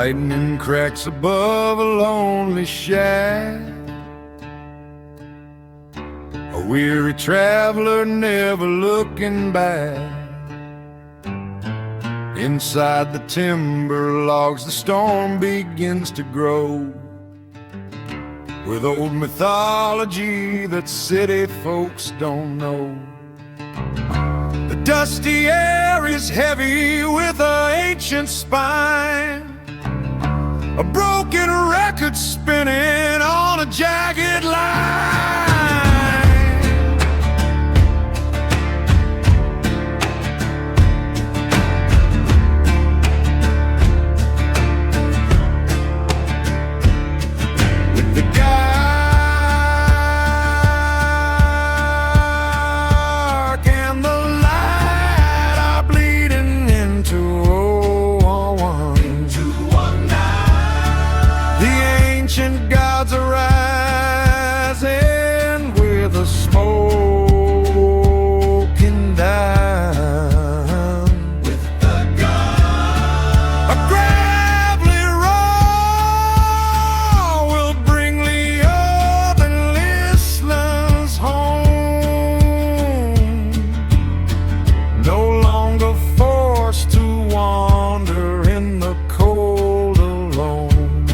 Lightning cracks above a lonely shack. A weary traveler never looking back. Inside the timber logs the storm begins to grow, with old mythology that city folks don't know. The dusty air is heavy with an ancient spine, a broken record spinning on a jagged line. With the dark and the light are bleeding into one night. The ancient gods are rising with a smoking down. With the gun, a gravelly roar will bring the other listeners home, no longer forced to wander in the cold alone.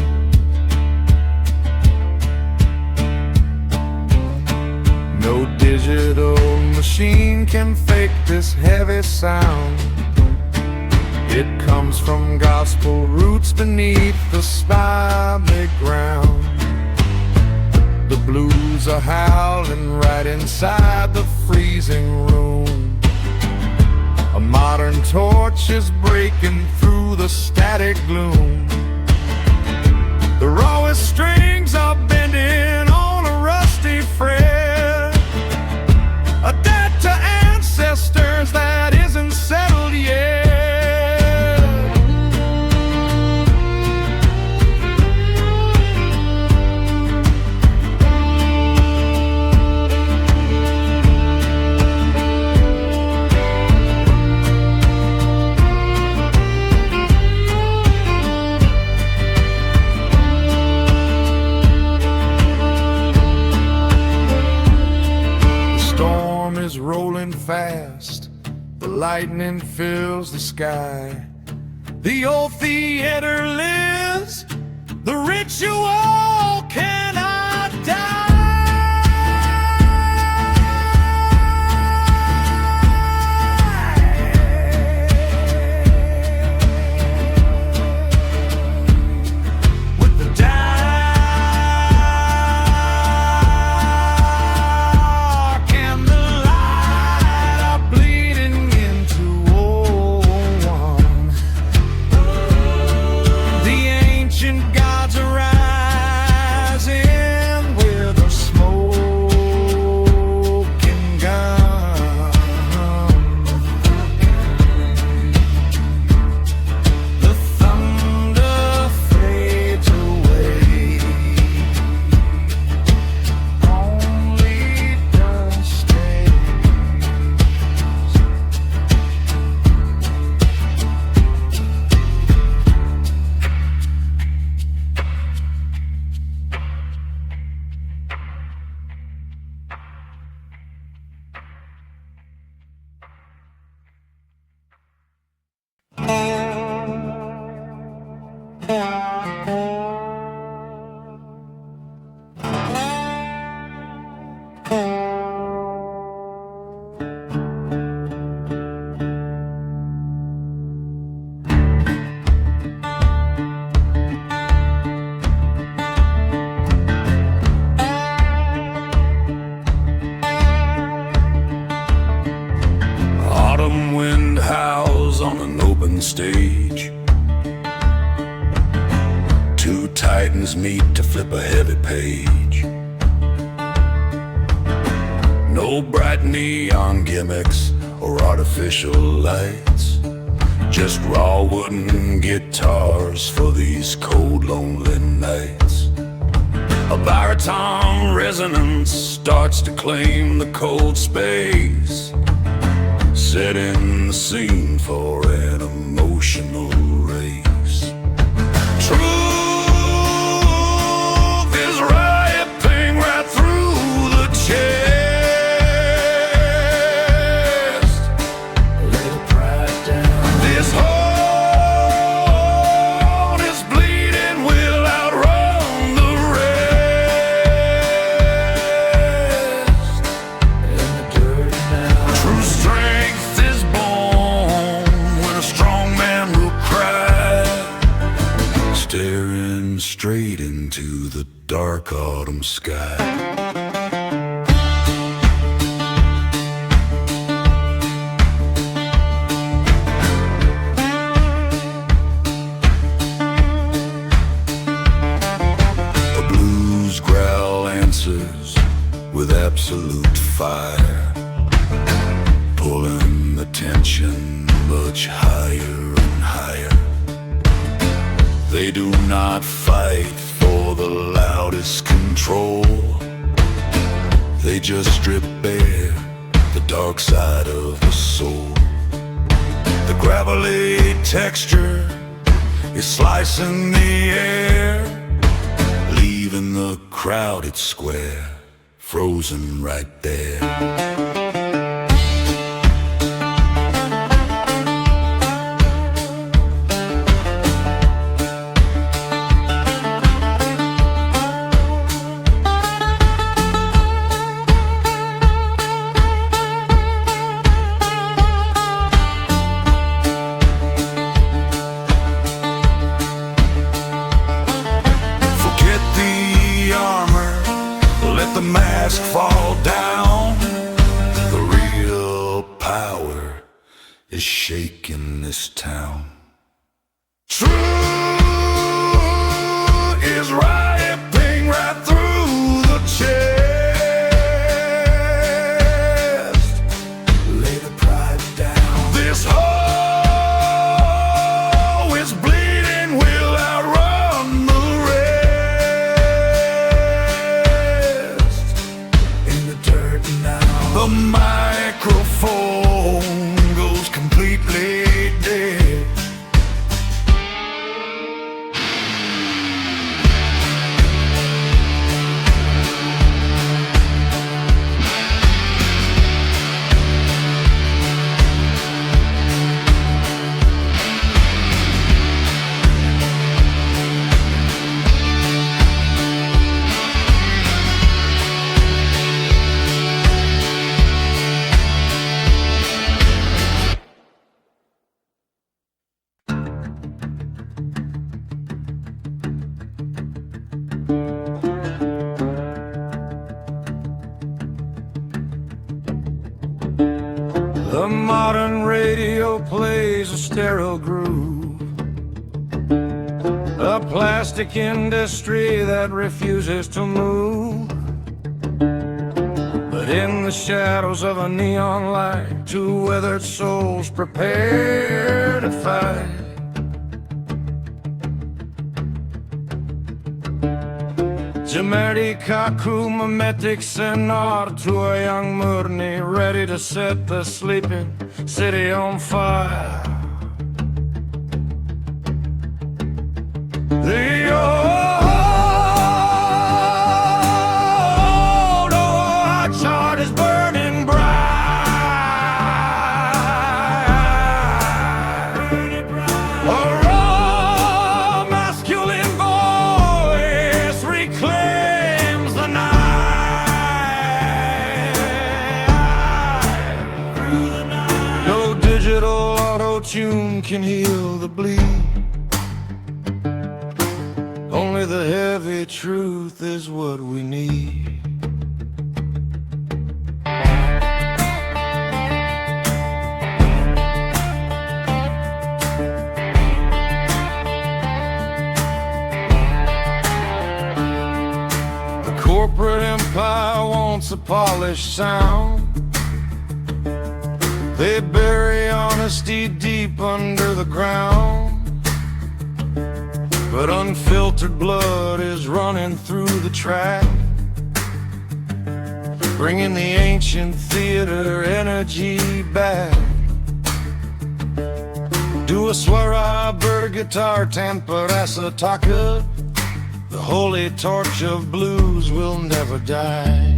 No digital machine can fake this heavy sound. It comes from gospel roots beneath the spiny ground. The blues are howling right inside the freezing room. A modern torch is breaking through the static gloom. The rawest strings are bending on a rusty fret, a debt to ancestors that isn't settled yet. The storm is rolling fast, the lightning fills the sky. The old theater lives, the ritual cannot die. With the dark and the light are bleeding into one. The ancient gods are rising with a smoking gun. The thunder fades away, only dust stays. Autumn wind howls on an open stage. Two titans meet to flip a heavy page. No bright neon gimmicks or artificial lights, just raw wooden guitars for these cold, lonely nights. A baritone resonance starts to claim the cold space, setting the scene for an emotional race. Truth is ripping right through the chest. Lay the pride down. This heart is bleeding, will outrun the rest. In the dirt now. True strength is born when a strong man will cry, staring straight into the dark autumn sky. The blues growl answers with absolute fire, pulling the tension much higher and higher. They do not fight for the loudest control. They just strip bare the dark side of the soul. The gravelly texture is slicing the air, leaving the crowded square frozen right there. The mask fall down. The real power is shaking this town. Truth is ripping right through the chest. Lay the pride down. This hole is bleeding, will outrun the rest. The microphone goes completely dead. The modern radio plays a sterile groove, a plastic industry that refuses to move. But in the shadows of a neon light, two weathered souls prepare to fight. Jamerdi kaku mimetic senar to a young Moody, ready to set the sleeping city on fire. The old heart is burning bright. A raw masculine voice reclaims the night. No digital auto-tune can heal the bleed. Only the heavy truth is what we need. The corporate empire wants a polished sound. They bury honesty deep under the ground. But unfiltered blood is running through the track, bringing the ancient theater energy back. Do a Suara bird guitar Tanpa Taka. The holy torch of blues will never die.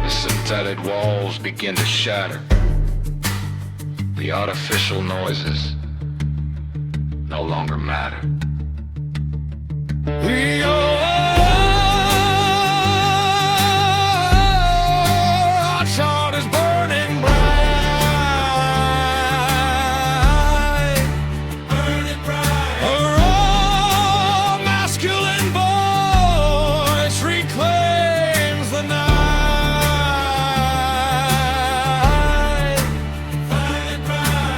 Synthetic walls begin to shatter. The artificial noises no longer matter. The heart is burning bright, burning bright. A raw masculine voice reclaims the night.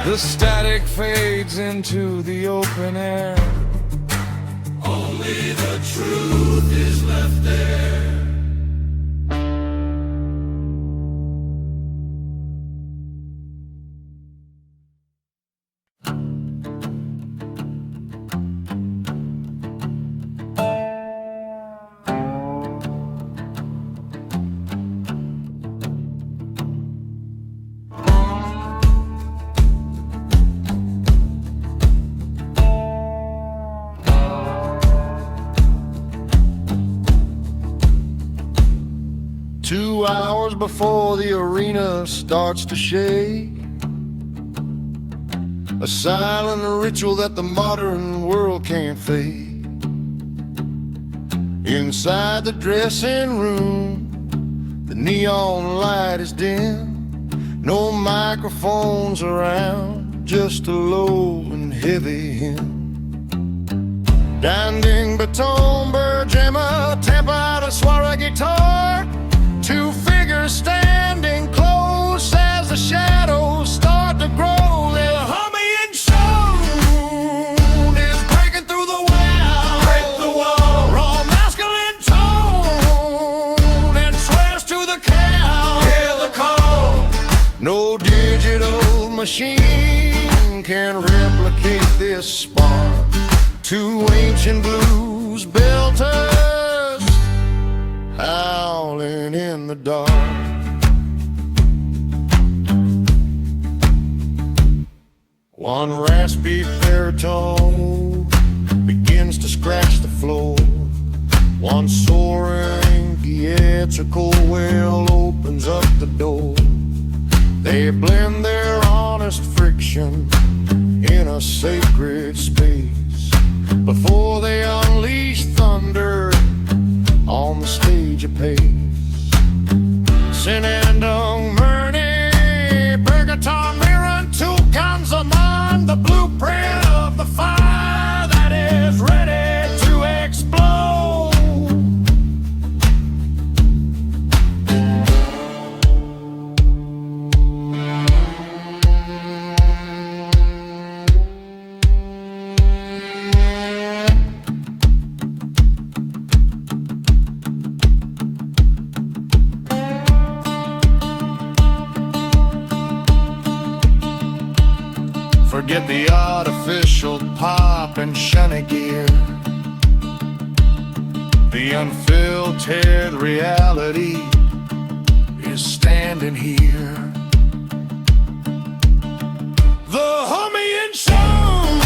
The static fades into the open air. Only the truth is left there. 2 hours before the arena starts to shake, a silent ritual that the modern world can't fake. Inside the dressing room, the neon light is dim. No microphones around, just a low and heavy hymn. Danding baton, Bergema, Tampa, a Suara guitar. 2 figures standing close as the shadows start to grow. They're humming and sound is breaking through the wall. Break the wall. Raw masculine tone and swears to the cow. Hear the call. No digital machine can replicate this spark. 2 ancient blues belters howling in the dark. One raspy baritone begins to scratch the floor. One soaring theatrical wail opens up the door. They blend their honest friction in a sacred space before they unleash thunder on the stage apace. Sinandung, Murney, Bergaton, Mirren, 2 guns among the blueprint of the fire that is ready to explode. Forget the artificial pop and shiny gear. The unfiltered reality is standing here. The humming sound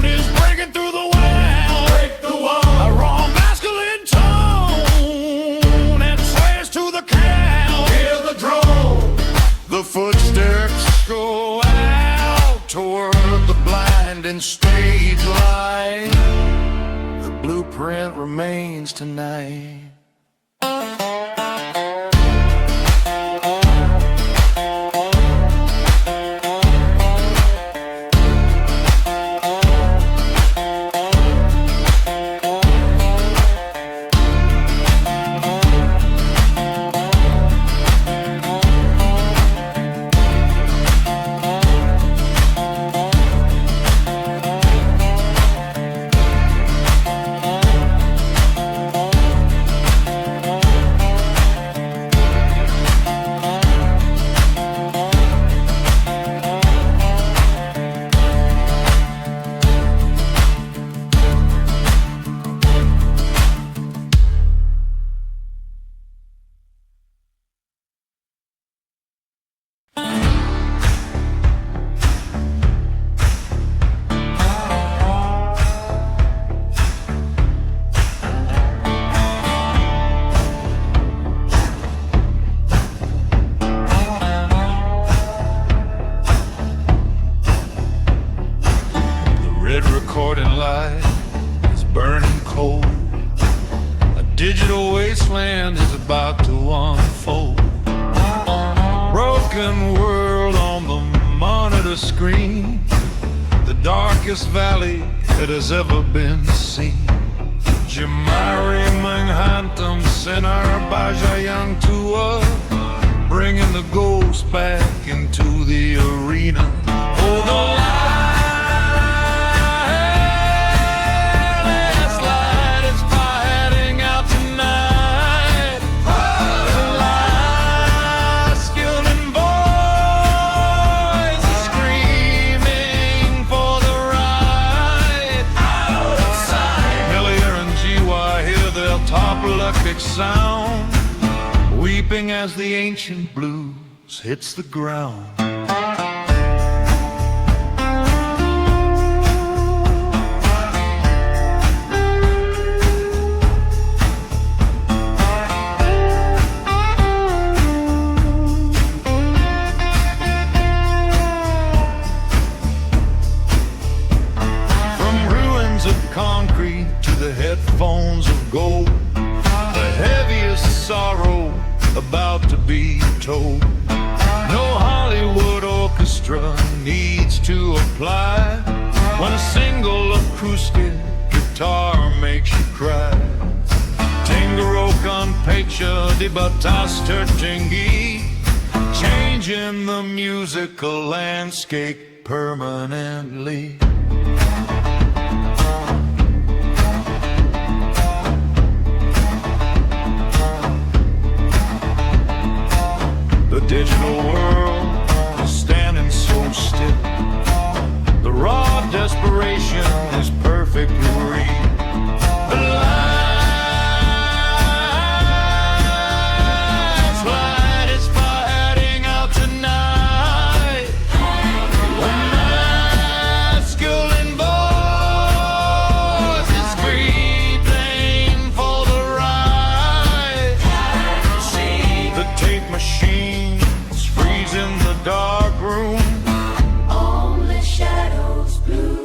is breaking through the wall. Break the wall. A raw masculine tone and swears to the cow. Hear the drone. The footsteps go out toward the blinding stage light. The blueprint remains tonight. is about to unfold. Broken world on the monitor screen, the darkest valley that has ever been seen. Jamari Manhattan Sinner Bajayang Tua, bringing the ghost back into the arena. Oh, the last light is heading out tonight. The last skilled boys are screaming for the ride. Out of sight. Millier and GY hear their top electric sound, weeping as the ancient blues hits the ground. From ruins of concrete to the headphones of gold, the heaviest sorrow about to be told. No Hollywood orchestra needs to apply when a single acoustic guitar makes you cry. Tingaro kan picture di batas tertinggi, changing the musical landscape permanently. The digital world is standing so still. The raw desperation is perfectly real. The last light is heading out tonight. The masculine voice is screaming for the ride. The tape machine in the dark room, only shadows blue.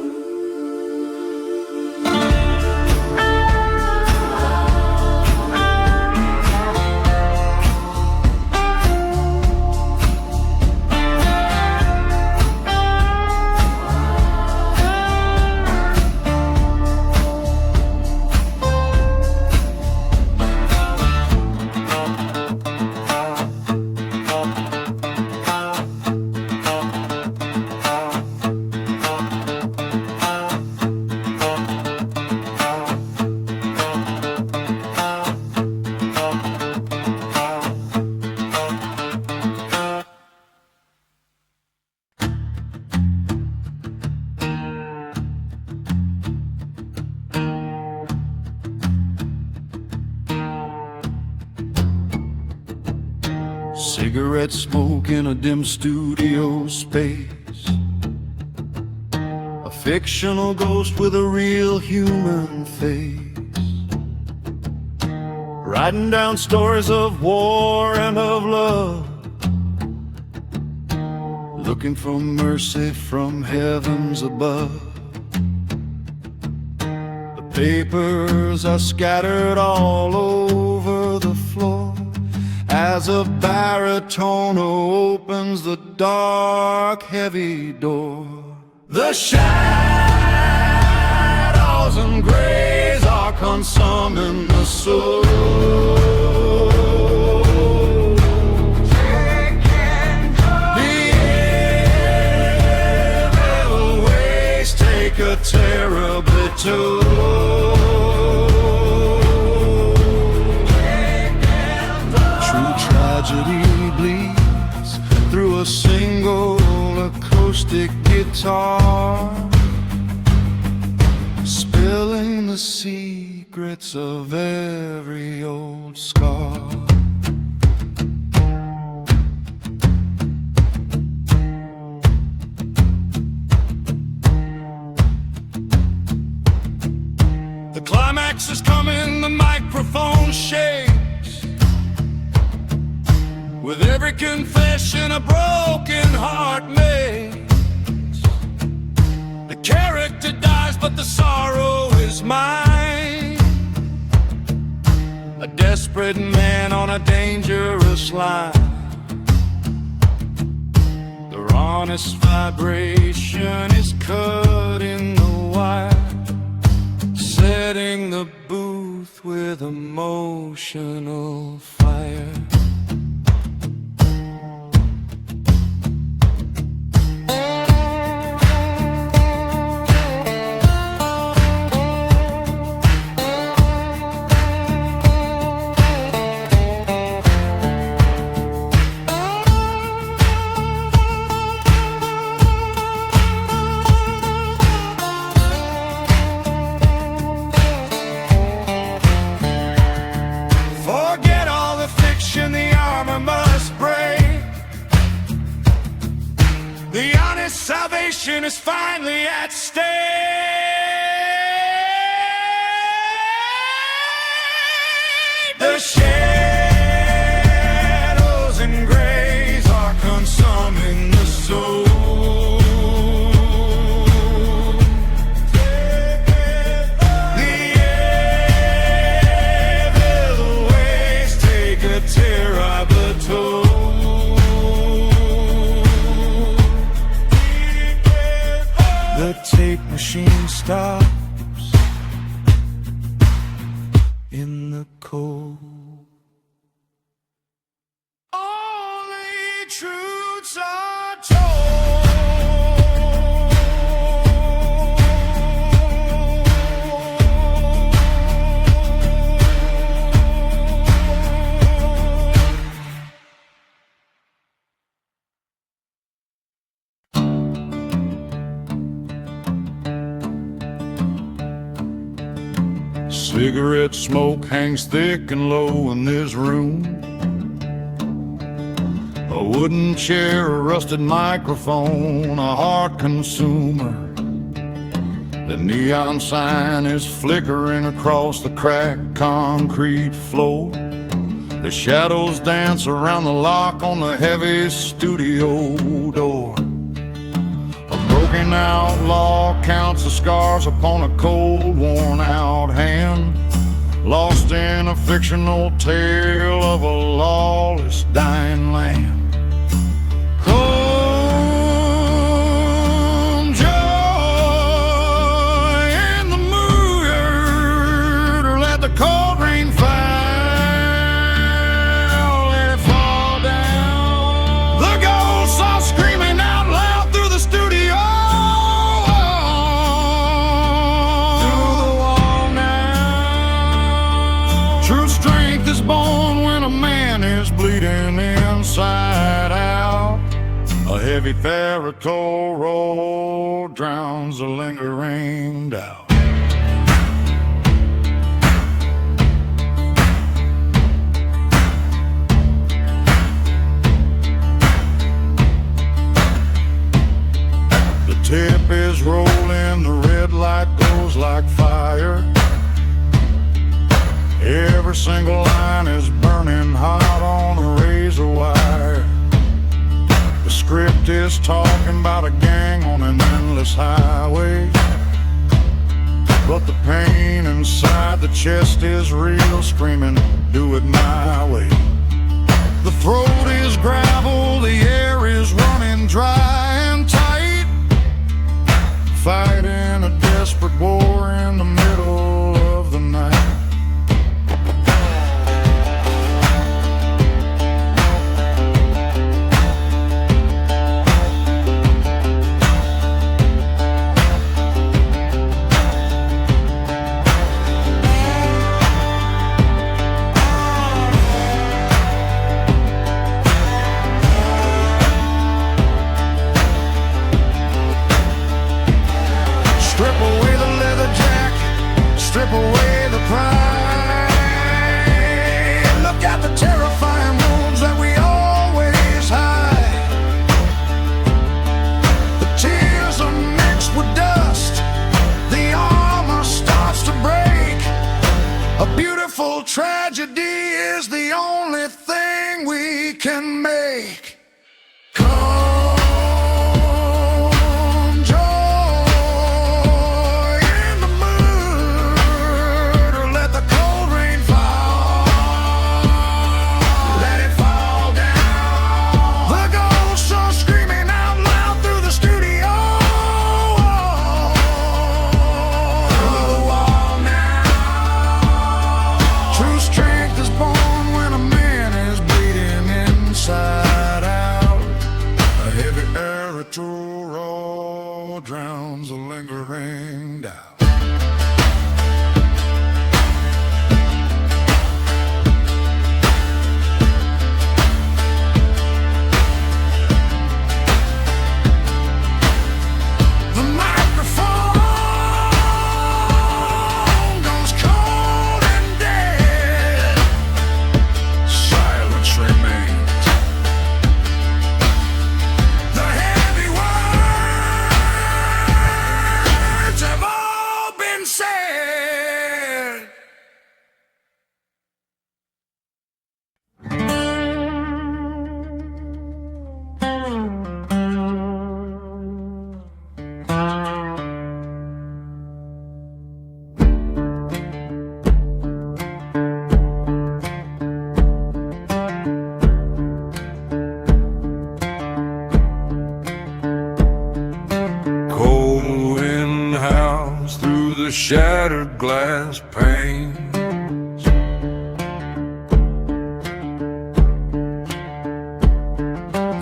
Cigarette smoke in a dim studio space, a fictional ghost with a real human face, writing down stories of war and of love, looking for mercy from heavens above. The papers are scattered all over the floor as a baritone opens the dark, heavy door. The shadows and grays are consuming the soul. The evil ways take a terribly toll. Tragedy bleeds through a single acoustic guitar, spilling the secrets of every old scar. The climax is coming, the microphone shakes. With every confession a broken heart makes. The character dies but the sorrow is mine. a desperate man on a dangerous line. Their honest vibration is cutting the wire, setting the booth with emotional fire. Salvation is finally at stake. The shadows and grays are consuming the soul. The evil ways take a terrible toll. The tape machine stops in the cold. Only truths are told. Cigarette smoke hangs thick and low in this room. A wooden chair, a rusted microphone, a heart consumer. The neon sign is flickering across the cracked concrete floor. The shadows dance around the lock on the heavy studio door. Broken outlaw counts the scars upon a cold, worn-out hand, lost in a fictional tale of a lawless, dying land. Come joy in the mood, or let the cold rain fall, let it fall down. The ghosts are screaming out loud through the studio. Born when a man is bleeding inside out. A heavy Ferrito roll drowns the lingering doubt. The tip is rolling, the red light goes like fire. Every single line is burning hot on a razor wire. The script is talking about a gang on an endless highway, but the pain inside the chest is real, screaming, do it my way. The throat is gravel, the air is running dry and tight, fighting a desperate war in the middle of the night. Strip away the pride. Look at the terrifying wounds that we always hide. The tears are mixed with dust. The armor starts to break. A beautiful tragedy is the only thing we can make. Fall.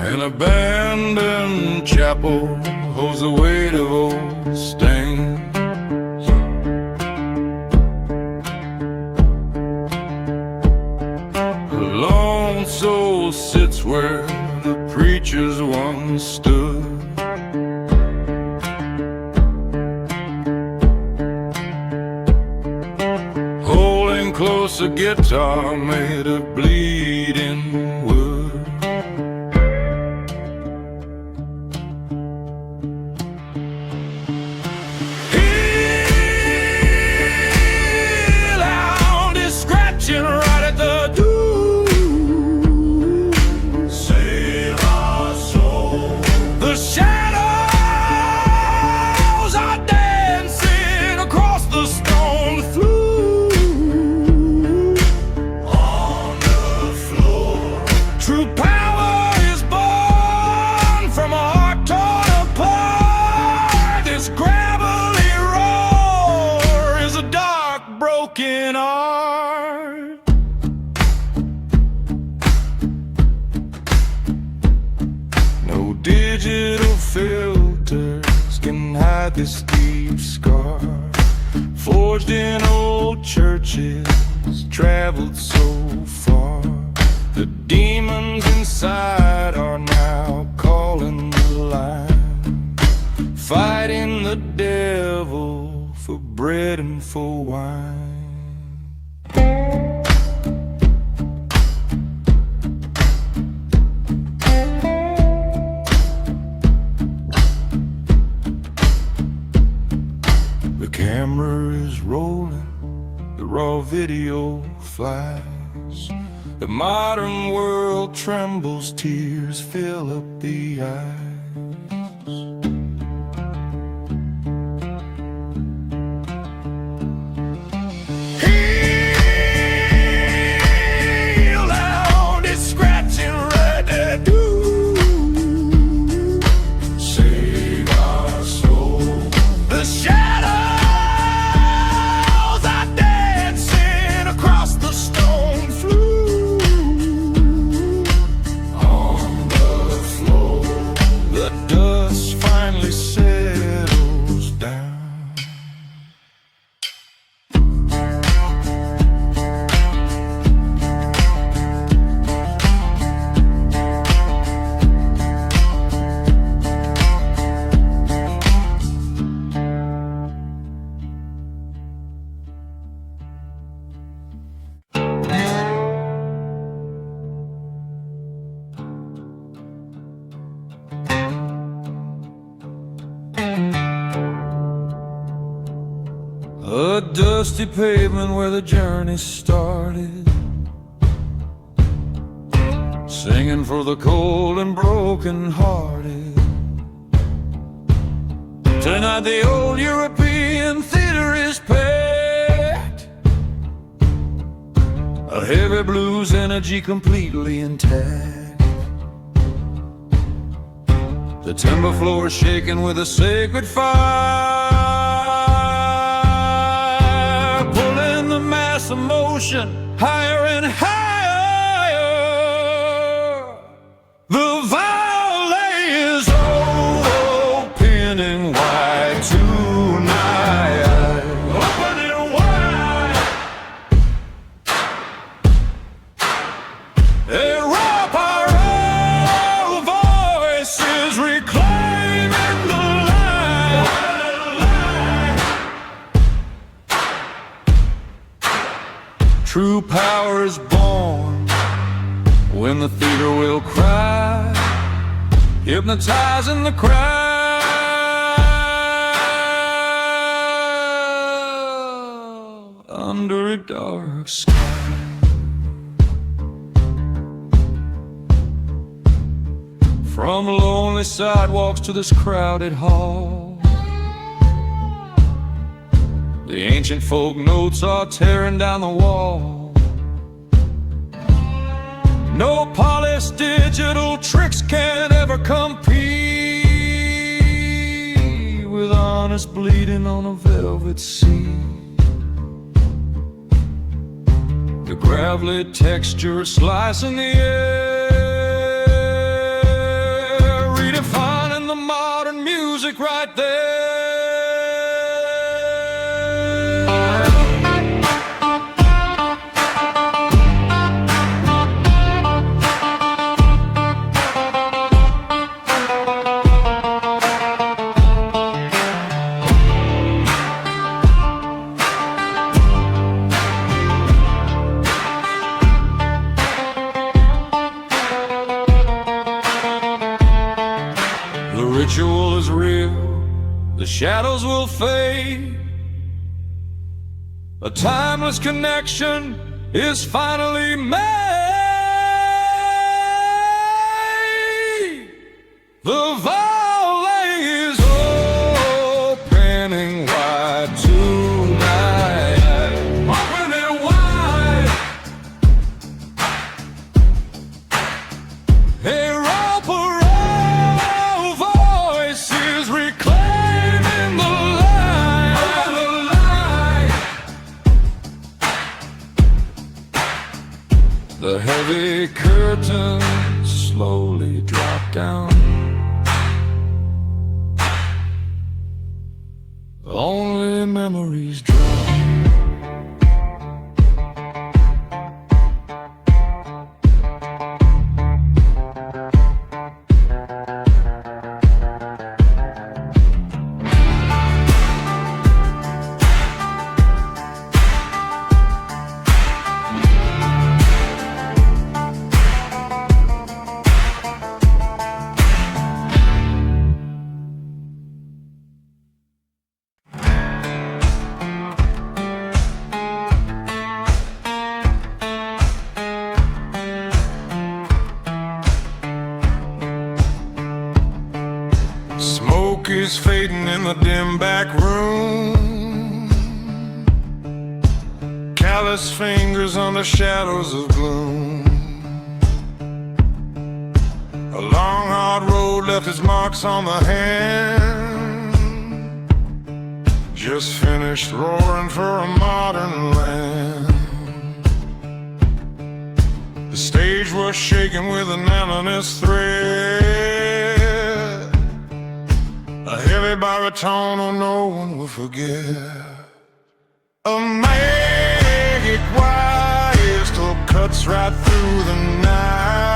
An abandoned chapel holds the weight of old stains. A lone soul sits where the preachers once stood. Holding close a guitar made of bleeding wood. Digital filters can hide this deep scar, forged in old churches, traveled so far. The demons inside are now calling the line, fighting the devil for bread and for wine. The camera is rolling, the raw video flies. The modern world trembles, tears fill up the eyes. Heal out, it's scratching right there, save our soul. The shadow a dusty pavement where the journey started, singing for the cold and broken hearted. Tonight the old European theater is packed, a heavy blues energy completely intact. The timber floor is shaking with a sacred fire, pulling the mass of motion higher and higher. The valley is opening wide tonight, opening wide. Erupt our old voices, reclaiming the light. True power is born when the theater will cry, hypnotizing the crowd under a dark sky. From lonely sidewalks to this crowded hall, the ancient folk notes are tearing down the wall. No polished digital tricks can ever compete with honest bleeding on a velvet sea. The gravelly texture slicing the air, music right there. The ritual is real, the shadows will fade. A timeless connection is finally made. The valley is opening wide tonight. Opening wide. Hey, the heavy curtains slowly drop down. Only memories drop. Smoke is fading in the dim back room. Callous fingers on the shadows of gloom. A long hard road left its marks on the hand. Just finished roaring for a modern land. The stage was shaking with an endless thread. A heavy baritone, oh, no one will forget. A magic wire still cuts right through the night.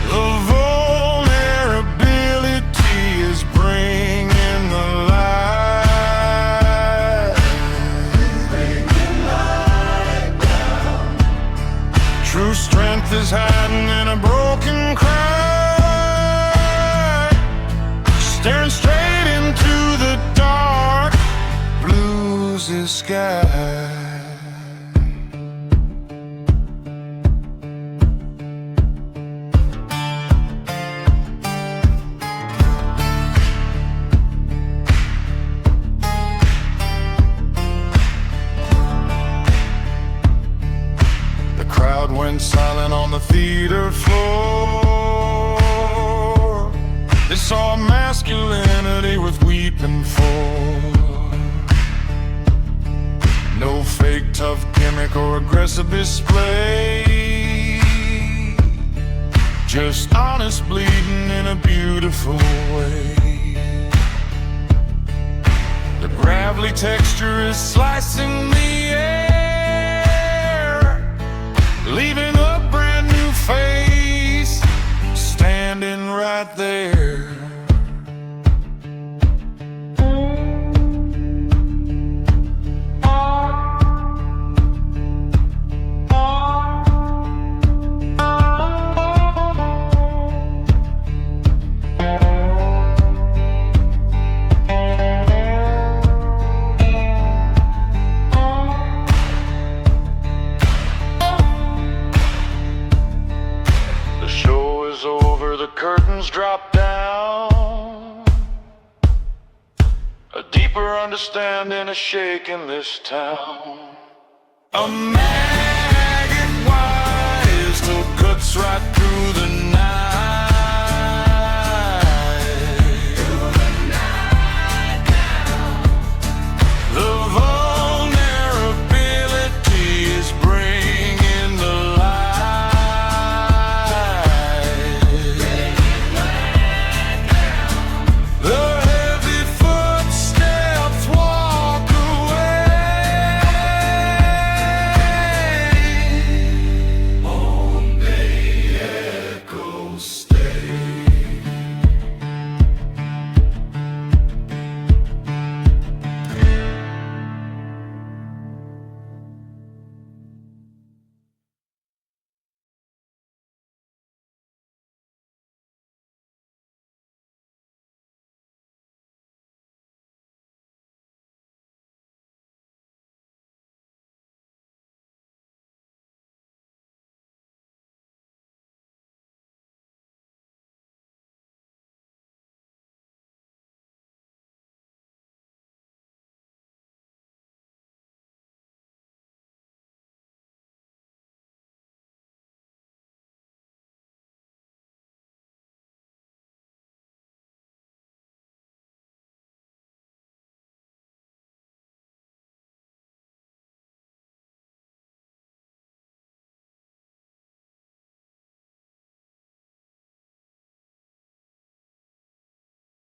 The vulnerability is bringing the light. True strength is hiding in a broken cry, staring straight into the dark blues sky. Went silent on the theater floor. They saw masculinity with weeping for. No fake tough gimmick or aggressive display, just honest bleeding in a beautiful way. The gravelly texture is slicing the air, leaving a brand new face standing right there. Drop down, a deeper understanding is shaking this town. A maggot wire still cuts right through the night.